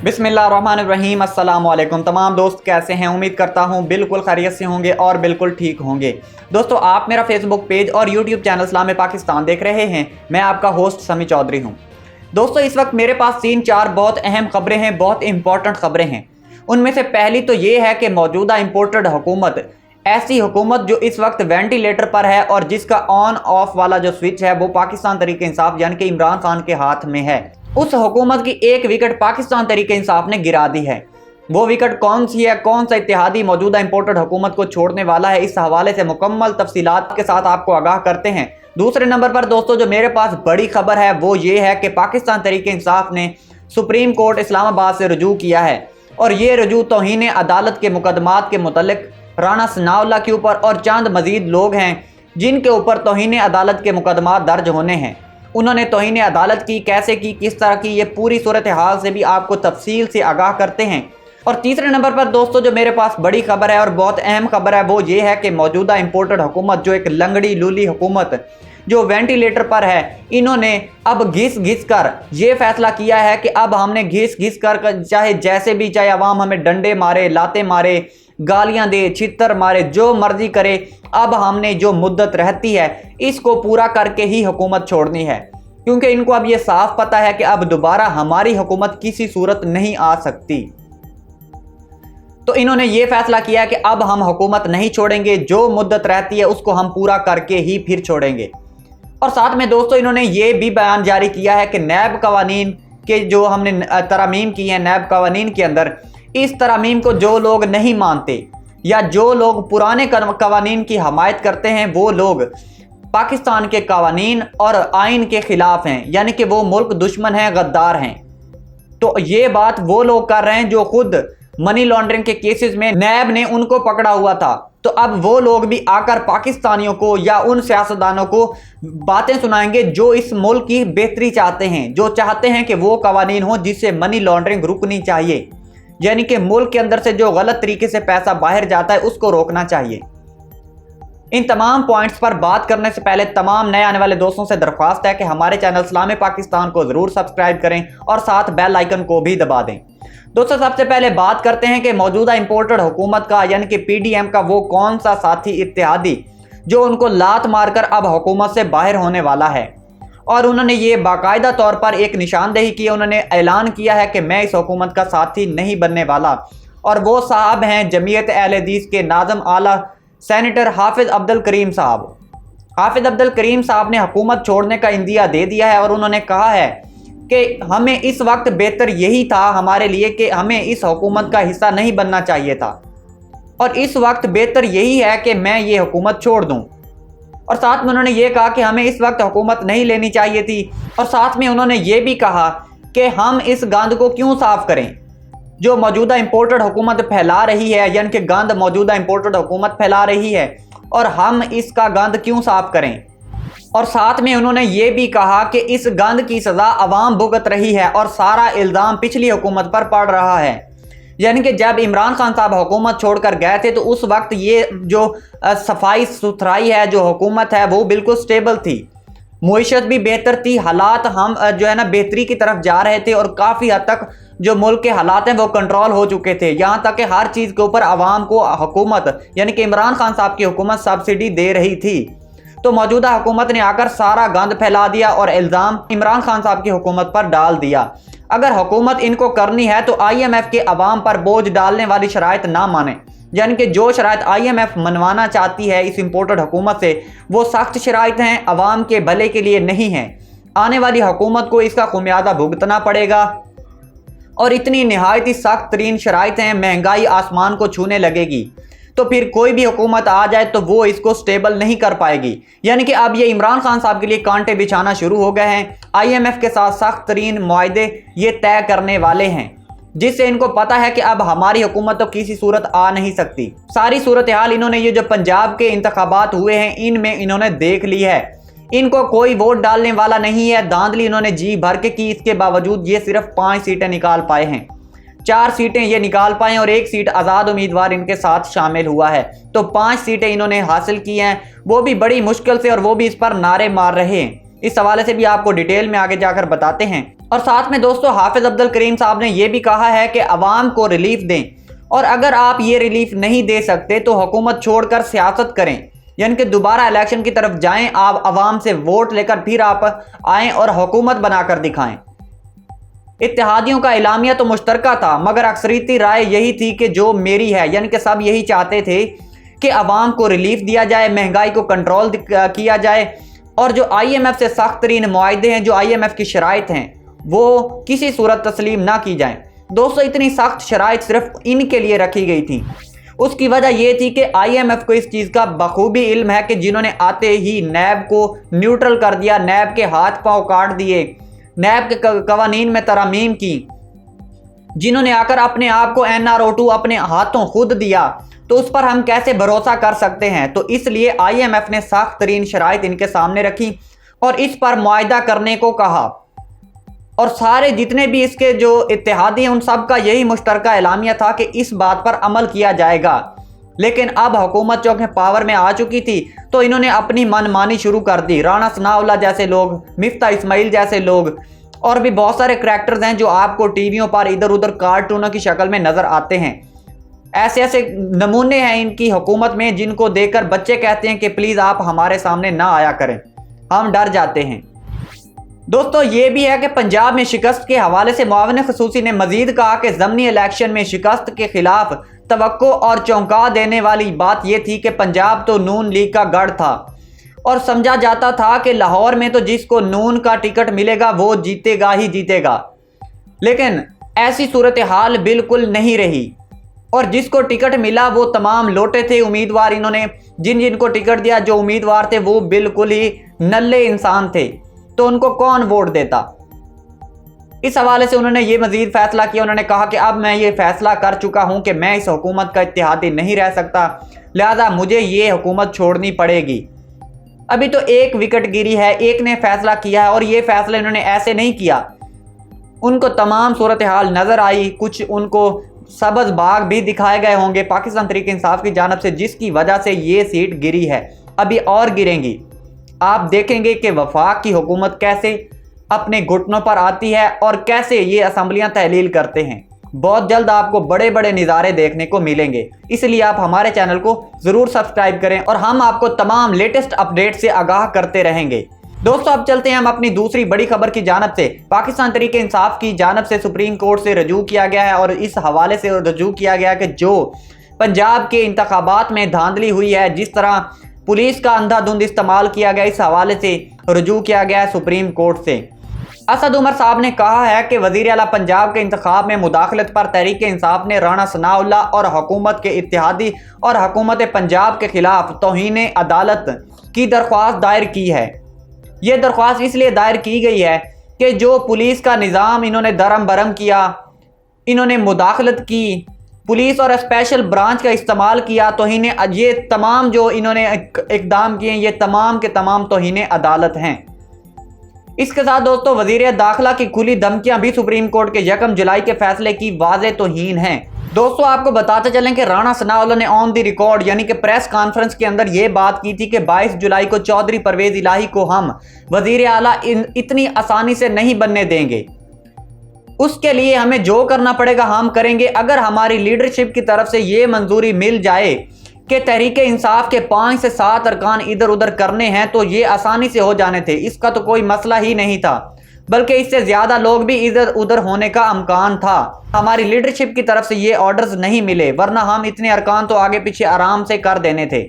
बिस्मिल्लाहिर्रहमानिर्रहीम। अस्सलाम वालेकुम। तमाम दोस्त कैसे हैं? उम्मीद करता हूं बिल्कुल खैरियत से होंगे और बिल्कुल ठीक होंगे। दोस्तों, आप मेरा फेसबुक पेज और यूट्यूब चैनल इस्लाम पाकिस्तान देख रहे हैं। मैं आपका होस्ट समी चौधरी हूं। दोस्तों, इस वक्त मेरे पास 3-4 बहुत अहम खबरें हैं, बहुत इंपॉर्टेंट खबरें हैं। उनमें से पहली तो ये है कि मौजूदा इम्पोर्टेड हुकूमत, ऐसी हुकूमत जो इस वक्त वेंटिलेटर पर है और जिसका ऑन ऑफ वाला जो स्विच है वो पाकिस्तान तहरीक इंसाफ यानी कि इमरान खान के हाथ में है, उस हुकूमत की एक विकेट पाकिस्तान तहरीक इंसाफ ने गिरा दी है। वो विकेट कौन सी है, कौन सा इत्तेहादी मौजूदा इंपोर्टेड हुकूमत को छोड़ने वाला है, इस हवाले से मुकम्मल तफसीलात के साथ आपको आगाह करते हैं। दूसरे नंबर पर दोस्तों जो मेरे पास बड़ी खबर है वो ये है कि पाकिस्तान तहरीक इंसाफ ने सुप्रीम कोर्ट इस्लामाबाद से रुजू किया है और ये रुजू तौहीन अदालत के मुकदमात के मुतल्लिक राना सनाउल्लाह के ऊपर और चंद मजीद लोग हैं जिनके ऊपर तौहीन अदालत के मुकदमात दर्ज होने हैं। उन्होंने तौहीन अदालत की, कैसे की, किस तरह की, ये पूरी सूरत हाल से भी आपको तफसील से आगाह करते हैं। और तीसरे नंबर पर दोस्तों जो मेरे पास बड़ी खबर है और बहुत अहम खबर है वो ये है कि मौजूदा इंपोर्टेड हुकूमत, जो एक लंगड़ी लूली हुकूमत जो वेंटिलेटर पर है, इन्होंने अब घिस घिस कर ये फैसला किया है कि अब हमने घिस घिस कर, चाहे जैसे भी, चाहे अवाम हमें डंडे मारे, लाते मारे, गालियां दे, छितर मारे, जो मर्जी करे, अब हमने जो मुद्दत रहती है इसको पूरा करके ही हुकूमत छोड़नी है, क्योंकि इनको अब ये साफ पता है कि अब दोबारा हमारी हुकूमत किसी सूरत नहीं आ सकती। तो इन्होंने ये फैसला किया कि अब हम हुकूमत नहीं छोड़ेंगे, जो मुद्दत रहती है उसको हम पूरा करके ही फिर छोड़ेंगे। और साथ में दोस्तों इन्होंने ये भी बयान जारी किया है कि नैब कवानीन के जो हमने तरमीम की है, नैब कवानीन के अंदर इस तरमीम को जो लोग नहीं मानते या जो लोग पुराने कवानीन की हमायत करते हैं वो लोग पाकिस्तान के कवानीन और आइन के खिलाफ हैं, यानी कि वो मुल्क दुश्मन हैं, गद्दार हैं। तो ये बात वो लोग कर रहे हैं जो खुद मनी लॉन्ड्रिंग के केसेस में नैब ने उनको पकड़ा हुआ था। तो अब वो लोग भी आकर पाकिस्तानियों को या उन सियासतदानों को बातें सुनाएंगे जो इस मुल्क की बेहतरी चाहते हैं, जो चाहते हैं कि वो कवानीन हो जिससे मनी लॉन्ड्रिंग रुकनी चाहिए, यानी कि मुल्क के अंदर से जो गलत तरीके से पैसा बाहर जाता है उसको रोकना चाहिए। इन तमाम पॉइंट्स पर बात करने से पहले तमाम नए आने वाले दोस्तों से दरख्वास्त है कि हमारे चैनल इस्लाम पाकिस्तान को जरूर सब्सक्राइब करें और साथ बेल आइकन को भी दबा दें। दोस्तों सबसे पहले बात करते हैं कि मौजूदा इंपोर्टेड हुकूमत का यानी कि पीडीएम का वो कौन सा साथी इत्तेहादी जो उनको लात मारकर अब हुकूमत से बाहर होने वाला है। और उन्होंने ये बाकायदा तौर पर एक निशानदेही की, उन्होंने ऐलान किया है कि मैं इस हुकूमत का साथी नहीं बनने वाला। और वो साहब हैं जमीयत अहले हदीस के नाज़म आला सेनेटर हाफिज अब्दुल करीम साहब। हाफिज अब्दुल करीम साहब ने हुकूमत छोड़ने का इंदिया दे दिया है और उन्होंने कहा है कि हमें इस वक्त बेहतर यही था हमारे लिए कि हमें इस हुकूमत का हिस्सा नहीं बनना चाहिए था और इस वक्त बेहतर यही है कि मैं ये हुकूमत छोड़ दूं। और साथ में उन्होंने ये कहा कि हमें इस वक्त हुकूमत नहीं लेनी चाहिए थी। और साथ में उन्होंने ये भी कहा कि हम इस गंद को क्यों साफ करें जो मौजूदा इंपोर्टेड हुकूमत फैला रही है, यानी कि गंद मौजूदा इंपोर्टेड हुकूमत फैला रही है, और हम इसका गंद क्यों साफ करें। और साथ में उन्होंने ये भी कहा कि इस गंद की सज़ा अवाम भुगत रही है और सारा इल्ज़ाम पिछली हुकूमत पर पड़ रहा है। यानी कि जब इमरान खान साहब हुकूमत छोड़कर गए थे तो उस वक्त ये जो सफाई सुथराई है, जो हुकूमत है, वो बिल्कुल स्टेबल थी, मुईशत भी बेहतर थी, हालात हम जो है ना बेहतरी की तरफ जा रहे थे और काफ़ी हद तक जो मुल्क के हालात हैं वो कंट्रोल हो चुके थे। यहाँ तक कि हर चीज़ के ऊपर आवाम को हुकूमत यानी कि इमरान खान साहब की हुकूमत सब्सिडी दे रही थी। तो मौजूदा हुकूमत ने आकर सारा गंद फैला दिया और इल्ज़ाम इमरान खान साहब की हुकूमत पर डाल दिया। अगर हुकूमत इनको करनी है तो IMF के अवाम पर बोझ डालने वाली शराइत ना माने, यानी कि जो शराइत IMF मनवाना चाहती है इस इंपोर्टेड हुकूमत से वो सख्त शराइत हैं, अवाम के भले के लिए नहीं हैं। आने वाली हुकूमत को इसका खुमियाजा भुगतना पड़ेगा और इतनी नहायत ही सख्त तरीन शराइत हैं, महंगाई आसमान को छूने लगेगी। तो फिर कोई भी हुकूमत आ जाए तो वो इसको स्टेबल नहीं कर पाएगी। यानी कि अब ये इमरान खान साहब के लिए कांटे बिछाना शुरू हो गए हैं। IMF के साथ सख्त तरीन मुआहदे ये तय करने वाले हैं, जिससे इनको पता है कि अब हमारी हुकूमत तो किसी सूरत आ नहीं सकती। सारी सूरत हाल इन्होंने ये जो पंजाब के इंतखाबात हुए हैं इनमें इन्होंने देख ली है। इनको कोई वोट डालने वाला नहीं है, धांधली इन्होंने जी भर के की, इसके बावजूद ये सिर्फ 5 सीटें निकाल पाए हैं। 4 सीटें ये निकाल पाए और 1 सीट आज़ाद उम्मीदवार इनके साथ शामिल हुआ है। तो 5 सीटें इन्होंने हासिल की हैं, वो भी बड़ी मुश्किल से, और वो भी इस पर नारे मार रहे हैं। इस हवाले से भी आपको डिटेल में आगे जाकर बताते हैं। और साथ में दोस्तों हाफिज अब्दुल करीम साहब ने यह भी कहा है कि अवाम को रिलीफ दें, और अगर आप ये रिलीफ नहीं दे सकते तो हुकूमत छोड़कर सियासत करें, यानी कि दोबारा इलेक्शन की तरफ जाएं, आप अवाम से वोट लेकर फिर आप आएं और हुकूमत बनाकर दिखाएं। इत्तेहादियों का एलामिया तो मुश्तरका था, मगर अक्सरियती राय यही थी कि जो मेरी है, यानी कि सब यही चाहते थे कि अवाम को रिलीफ दिया जाए, महंगाई को कंट्रोल किया जाए, और जो IMF से सख्त तरीन मुआहदे हैं, जो IMF की शराइत हैं, वो किसी सूरत तस्लीम ना की जाएं। दोस्तों इतनी सख्त शराइत सिर्फ इनके लिए रखी गई थी। उसकी वजह यह थी कि IMF को इस चीज़ का बखूबी इल्म है कि जिन्होंने आते ही नैब को न्यूट्रल कर दिया, नैब के हाथ पांव काट दिए, नैब के कवानीन में तरमीम की, जिन्होंने आकर अपने आप को NRO2 अपने हाथों खुद दिया, तो उस पर हम कैसे भरोसा कर सकते हैं। तो इसलिए IMF ने सख्त तरीन शराइत इनके सामने रखी और इस पर मुआहदा करने को कहा, और सारे जितने भी इसके जो इत्तेहादी हैं उन सब का यही मुश्तरका एलामिया था कि इस बात पर अमल किया जाएगा। लेकिन अब हुकूमत चौंके पावर में आ चुकी थी तो इन्होंने अपनी मनमानी शुरू कर दी। राणा सनाउल्लाह जैसे लोग, मिफ्ता इस्माइल जैसे लोग, और भी बहुत सारे करैक्टर्स हैं जो आपको टीवियों पर इधर उधर कार्टूनों की शक्ल में नजर आते हैं। ऐसे ऐसे नमूने हैं इनकी हुकूमत में जिनको देखकर बच्चे कहते हैं कि प्लीज़ आप हमारे सामने ना आया करें, हम डर जाते हैं। दोस्तों ये भी है कि पंजाब में शिकस्त के हवाले से मुआविन खसूसी ने मजीद कहा कि ज़मनी इलेक्शन में शिकस्त के खिलाफ तवक्को और चौंका देने वाली बात यह थी कि पंजाब तो नून लीग का गढ़ था और समझा जाता था कि लाहौर में तो जिसको नून का टिकट मिलेगा वो जीतेगा ही जीतेगा, लेकिन ऐसी सूरत हाल बिल्कुल नहीं रही और जिसको टिकट मिला वो तमाम लोटे थे उम्मीदवार। इन्होंने जिन जिनको टिकट दिया, जो उम्मीदवार थे वो बिल्कुल ही नल्ले इंसान थे, तो उनको कौन वोट देता। इस हवाले से उन्होंने ये मजीद फैसला किया। उन्होंने कहा कि अब मैं ये फैसला कर चुका हूं कि मैं इस हुकूमत का इत्तेहादी नहीं रह सकता, लिहाजा मुझे ये हुकूमत छोड़नी पड़ेगी। अभी तो एक विकेट गिरी है, एक ने फैसला किया है, और ये फैसला इन्होंने ऐसे नहीं किया, उनको तमाम सूरत हाल नज़र आई, कुछ उनको सब्ज़ बाग भी दिखाए गए होंगे पाकिस्तान तहरीक इंसाफ की जानब से, जिसकी वजह से ये सीट गिरी है। अभी और गिरेंगी। आप देखेंगे कि वफाक की हुकूमत कैसे अपने घुटनों पर आती है और कैसे ये असम्बलियां तहलील करते हैं। बहुत जल्द आपको बड़े बड़े नज़ारे देखने को मिलेंगे, इसलिए आप हमारे चैनल को ज़रूर सब्सक्राइब करें और हम आपको तमाम लेटेस्ट अपडेट से आगाह करते रहेंगे। दोस्तों अब चलते हैं हम अपनी दूसरी बड़ी खबर की जानब से। पाकिस्तान तहरीक इंसाफ की जानब से सुप्रीम कोर्ट से रजू किया गया है और इस हवाले से रजू किया गया कि जो पंजाब के इंतखाबात में धांधली हुई है, जिस तरह पुलिस का अंधाधुंध इस्तेमाल किया गया, इस हवाले से रजू किया गया है सुप्रीम कोर्ट से। असद उमर साहब ने कहा है कि वज़ीर आला पंजाब के इंतखाब में मुदाखलत पर तहरीक इंसाफ ने राणा सनाउल्लाह और हुकूमत के इत्तेहादी और हुकूमत पंजाब के खिलाफ तौहीन अदालत की दरख्वास्त दायर की है। ये दरख्वास्त इसलिए दायर की गई है कि जो पुलिस का निज़ाम इन्होंने दरम बरम किया, इन्होंने मुदाखलत की, पुलिस और स्पेशल ब्रांच का इस्तेमाल किया, तौहीन, ये तमाम जो इन्होंने इक़दाम किए ये तमाम के तमाम तौहीन अदालत हैं। इसके साथ दोस्तों वज़ीर दाखिला की खुली धमकियां भी सुप्रीम कोर्ट के 1 जुलाई के फैसले की वाज़े तौहीन हैं। दोस्तों आपको बताते चलें कि राणा सनाउल्लाह ने ऑन द रिकॉर्ड यानी कि प्रेस कॉन्फ्रेंस के अंदर ये बात की थी कि 22 जुलाई को चौधरी परवेज इलाही को हम वज़ीर आला इतनी आसानी से नहीं बनने देंगे, उसके लिए हमें जो करना पड़ेगा हम करेंगे। अगर हमारी लीडरशिप की तरफ से ये मंजूरी मिल जाए कि तहरीक इंसाफ के 5 से 7 अरकान इधर उधर करने हैं तो ये आसानी से हो जाने थे, इसका तो कोई मसला ही नहीं था, बल्कि इससे ज़्यादा लोग भी इधर उधर होने का अमकान था। हमारी लीडरशिप की तरफ से ये ऑर्डर्स नहीं मिले, वरना हम इतने अरकान तो आगे पीछे आराम से कर देने थे।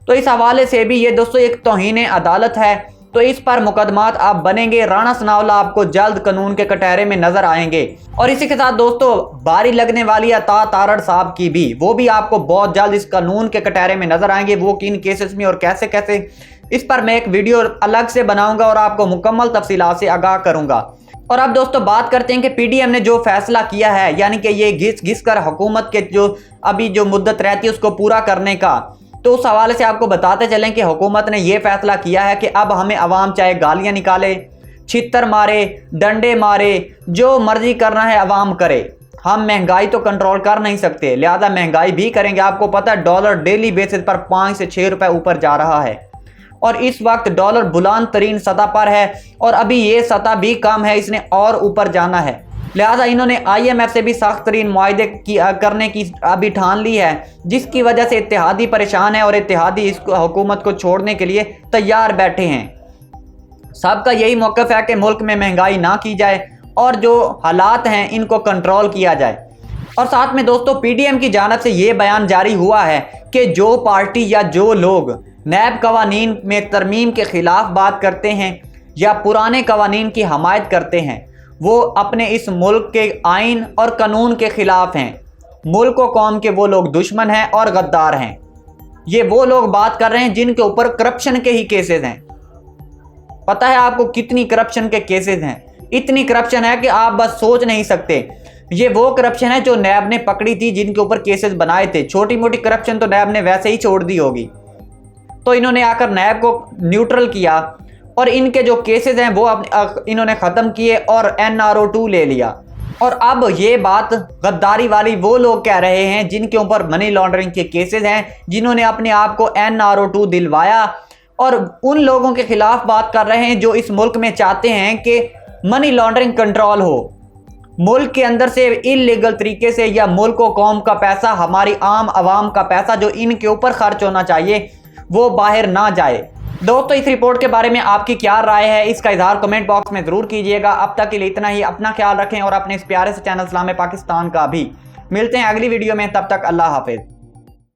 तो इस हवाले से भी ये दोस्तों एक तौहीन अदालत है, तो इस पर मुकदमात आप बनेंगे। राणा सनाउल्लाह आपको जल्द कानून के कटहरे में नजर आएंगे। और इसी के साथ दोस्तों बारी लगने वाली अता तारड़ साहब की भी, वो भी आपको बहुत जल्द इस कानून के कटहरे में नजर आएंगे। वो किन केसेस में और कैसे कैसे, इस पर मैं एक वीडियो अलग से बनाऊंगा और आपको मुकम्मल तफसीलात से आगाह करूंगा। और अब दोस्तों बात करते हैं कि PDM ने जो फैसला किया है, यानी कि ये घिस घिस कर हुकूमत के जो अभी जो मुद्दत रहती है उसको पूरा करने का, तो उस हवाले से आपको बताते चलें कि हुकूमत ने यह फैसला किया है कि अब हमें अवाम चाहे गालियां निकाले, छित्तर मारे, डंडे मारे, जो मर्जी करना है अवाम करे, हम महंगाई तो कंट्रोल कर नहीं सकते, लिहाजा महंगाई भी करेंगे। आपको पता है डॉलर डेली बेसिस पर 5 से 6 रुपए ऊपर जा रहा है اور اس وقت ڈالر بلند ترین سطح پر ہے اور ابھی یہ سطح بھی کم ہے، اس نے اور اوپر جانا ہے۔ لہٰذا انہوں نے IMF سے بھی سخت ترین معاہدے کرنے کی ابھی ٹھان لی ہے، جس کی وجہ سے اتحادی پریشان ہے اور اتحادی اس حکومت کو چھوڑنے کے لیے تیار بیٹھے ہیں۔ سب کا یہی موقف ہے کہ ملک میں مہنگائی نہ کی جائے اور جو حالات ہیں ان کو کنٹرول کیا جائے۔ اور ساتھ میں دوستو PDM کی جانب سے یہ بیان جاری ہوا ہے کہ جو پارٹی یا جو لوگ نیب قوانین میں ترمیم کے خلاف بات کرتے ہیں یا پرانے قوانین کی حمایت کرتے ہیں، وہ اپنے اس ملک کے آئین اور قانون کے خلاف ہیں۔ ملک و قوم کے وہ لوگ دشمن ہیں اور غدار ہیں۔ یہ وہ لوگ بات کر رہے ہیں جن کے اوپر کرپشن کے ہی کیسز ہیں۔ پتہ ہے آپ کو کتنی کرپشن کے کیسز ہیں؟ اتنی کرپشن ہے کہ آپ بس سوچ نہیں سکتے۔ یہ وہ کرپشن ہے جو نیب نے پکڑی تھی، جن کے اوپر کیسز بنائے تھے۔ چھوٹی موٹی کرپشن تو نیب نے ویسے ہی چھوڑ دی ہوگی، تو انہوں نے آ کر نیب کو نیوٹرل کیا اور ان کے جو کیسز ہیں وہ انہوں نے ختم کیے اور NRO2 لے لیا۔ اور اب یہ بات غداری والی وہ لوگ کہہ رہے ہیں جن کے اوپر منی لانڈرنگ کے کیسز ہیں، جنہوں نے اپنے آپ کو NRO2 دلوایا، اور ان لوگوں کے خلاف بات کر رہے ہیں جو اس ملک میں چاہتے ہیں کہ منی لانڈرنگ کنٹرول ہو، ملک کے اندر سے انلیگل طریقے سے یا ملک و قوم کا پیسہ، ہماری عام عوام کا پیسہ جو ان کے اوپر خرچ ہونا چاہیے وہ باہر نہ جائے۔ دوستو اس رپورٹ کے بارے میں آپ کی کیا رائے ہے، اس کا اظہار کمنٹ باکس میں ضرور کیجیے گا۔ اب تک کے لیے اتنا ہی، اپنا خیال رکھیں اور اپنے اس پیارے سے چینل اسلام پاکستان کا بھی۔ ملتے ہیں اگلی ویڈیو میں، تب تک اللہ حافظ۔